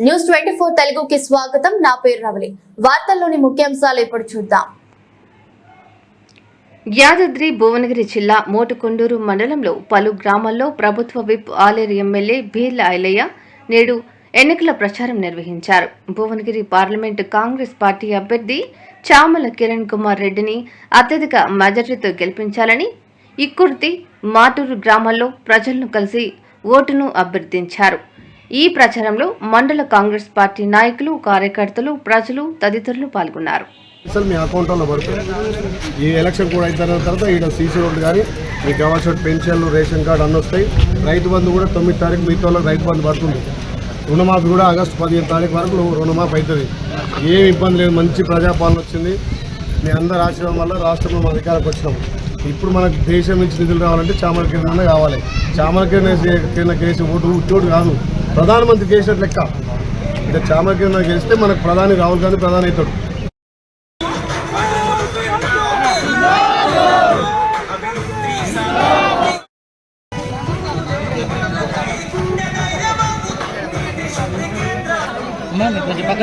News 24 తెలుగుకి స్వాగతం. నా పేరు రవలి. వార్తల్లోని ముఖ్యాంశాలు ఇప్పుడు చూద్దాం. యాదాద్రి భువనగిరి జిల్లా మోటుకొండూరు మండలంలో పలు గ్రామాల్లో ప్రభుత్వ విప్ ఆలేరు ఎమ్మెల్యే బీర్ల ఐలయ్య నేడు ఎన్నికల ప్రచారం నిర్వహించారు. భువనగిరి పార్లమెంటు కాంగ్రెస్ పార్టీ అభ్యర్థి చామల కిరణ్ కుమార్ రెడ్డిని అత్యధిక మెజార్టీతో గెలిపించాలని ఇక్కుర్తి, మాటూరు గ్రామాల్లో ప్రజలను కలిసి ఓటును అభ్యర్థించారు. ఈ ప్రచారంలో మండల కాంగ్రెస్ పార్టీ నాయకులు, కార్యకర్తలు, ప్రజలు తదితరులు పాల్గొన్నారు. మీ అకౌంట్లో పడుతుంది. ఈ ఎలక్షన్ కూడా అయిన తర్వాత ఇక్కడ సీసీ రోడ్లు కానీ మీకు కావాల్సిన పెన్షన్లు, రేషన్ కార్డు అన్నీ వస్తాయి. రైతు బంధు కూడా 9 తారీఖు మిగతా వాళ్ళకి రైతు బంధు పడుతుంది. రుణమాఫీ కూడా ఆగస్టు 15 తారీఖు వరకు రుణమాఫీ అవుతుంది. ఏం ఇబ్బంది లేదు. మంచి ప్రజాపాలన వచ్చింది. మీ అందరి ఆశీర్వాదం వల్ల రాష్ట్రంలో మన అధికారికి వచ్చినాము. ఇప్పుడు మనకు దేశం నుంచి నిధులు రావాలంటే చామల కిరణ్ కావాలి. చామల కిరణ్ కేసు ఓటు కాదు, ప్రధానమంత్రి కేసినట్టు లెక్క. ఇక చామల కిరణ్ గెలిస్తే మనకు ప్రధాని రాహుల్ గాంధీ ప్రధాని అవుతాడు. కొంచెం పక్క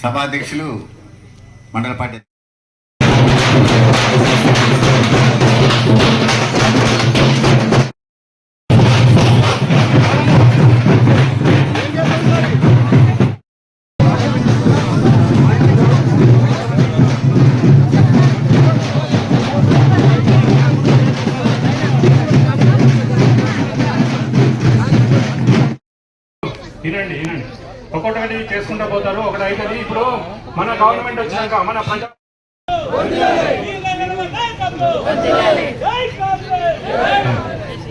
సభాధ్యక్షులు మండల పార్టీ వినండి ఒక్కొక్కటి చేసుకుంటూ పోతారు. ఒకటి అవుతుంది. ఇప్పుడు మన గవర్నమెంట్ వచ్చినాక మన ప్రజా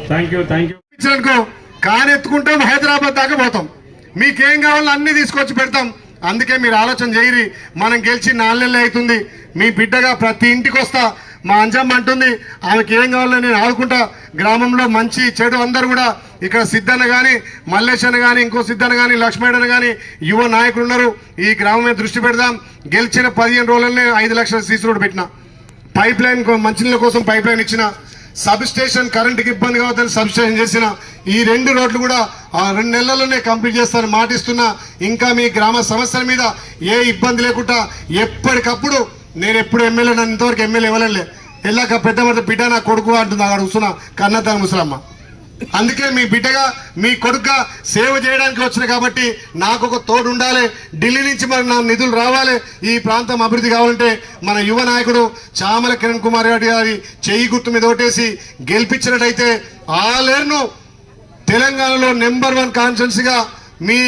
థ్యాంక్ యూ కానెత్తుకుంటాం, హైదరాబాద్ దాకా పోతాం. మీకేం కావాలో అన్ని తీసుకొచ్చి పెడతాం. అందుకే మీరు ఆలోచన చేయరి. మనం గెలిచి 4 నెలలు అవుతుంది. మీ బిడ్డగా ప్రతి ఇంటికి వస్తా. మా అంజమ్మ అంటుంది ఆమెకి ఏం కావాలో నేను ఆడుకుంటా. గ్రామంలో మంచి చెడు అందరూ కూడా ఇక్కడ సిద్ధన్న కానీ, మల్లేశన్న కానీ, ఇంకో సిద్ధన్న కానీ, లక్ష్మణ్ కానీ యువ నాయకులు ఉన్నారు. ఈ గ్రామం మీద దృష్టి పెడదాం. గెలిచిన 15 రోజులనే 5 లక్షల సీసీ రోడ్డు పెట్టిన, పైప్ లైన్ మంచినీళ్ళ కోసం పైప్ లైన్ ఇచ్చిన, సబ్ స్టేషన్ కరెంటుకి ఇబ్బంది కావద్దని సబ్ స్టేషన్ చేసిన. ఈ 2 రోడ్లు కూడా 2 నెలల్లోనే కంప్లీట్ చేస్తానని మాటిస్తున్నా. ఇంకా మీ గ్రామ సమస్యల మీద ఏ ఇబ్బంది లేకుండా ఎప్పటికప్పుడు నేను ఎప్పుడు ఎమ్మెల్యే, నన్ను ఇంతవరకు ఎమ్మెల్యే ఇవ్వలే. వెళ్ళాక పెద్ద బిడ్డ నా కొడుకు అంటుంది అక్కడ కూర్చున్నా కన్నత ముసలమ్మ. అందుకే మీ బిడ్డగా, మీ కొడుకుగా సేవ చేయడానికి వచ్చిన కాబట్టి నాకు ఒక తోడు ఉండాలి. ఢిల్లీ నుంచి మరి నా నిధులు రావాలి. ఈ ప్రాంతం అభివృద్ధి కావాలంటే మన యువ నాయకుడు చామల కిరణ్ కుమార్ రెడ్డి గారి చెయ్యి గుర్తు మీద ఓటేసి గెలిపించినట్టయితే ఆలేరును తెలంగాణలో నెంబర్ 1 కాన్స్టిట్యున్సీగా మీ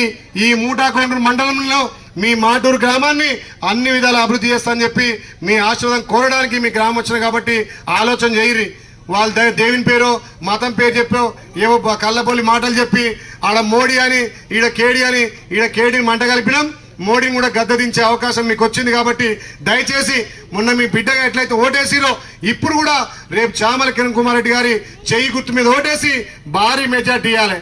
ఈ మూటాకొండూరు మండలంలో మీ మాటూరు గ్రామాన్ని అన్ని విధాలు అభివృద్ధి చేస్తానని చెప్పి మీ ఆశీర్వాదం కోరడానికి మీ గ్రామం వచ్చిన కాబట్టి ఆలోచన చేయరి. వాళ్ళు దేవుని పేరు, మతం పేరు చెప్పో ఏవో కళ్ళబొల్లి మాటలు చెప్పి ఆడ మోడీ అని, ఈడ కేడీ అని, ఈడ కేడీని మంట కలిపినాం. మోడీని కూడా గద్దదించే అవకాశం మీకు వచ్చింది కాబట్టి దయచేసి మొన్న మీ బిడ్డగా ఎట్లయితే ఓటేసిరో ఇప్పుడు కూడా రేపు చామల కిరణ్ కుమార్ రెడ్డి గారి చెయ్యి గుర్తు మీద ఓటేసి భారీ మెజార్టీ ఇవ్వాలి.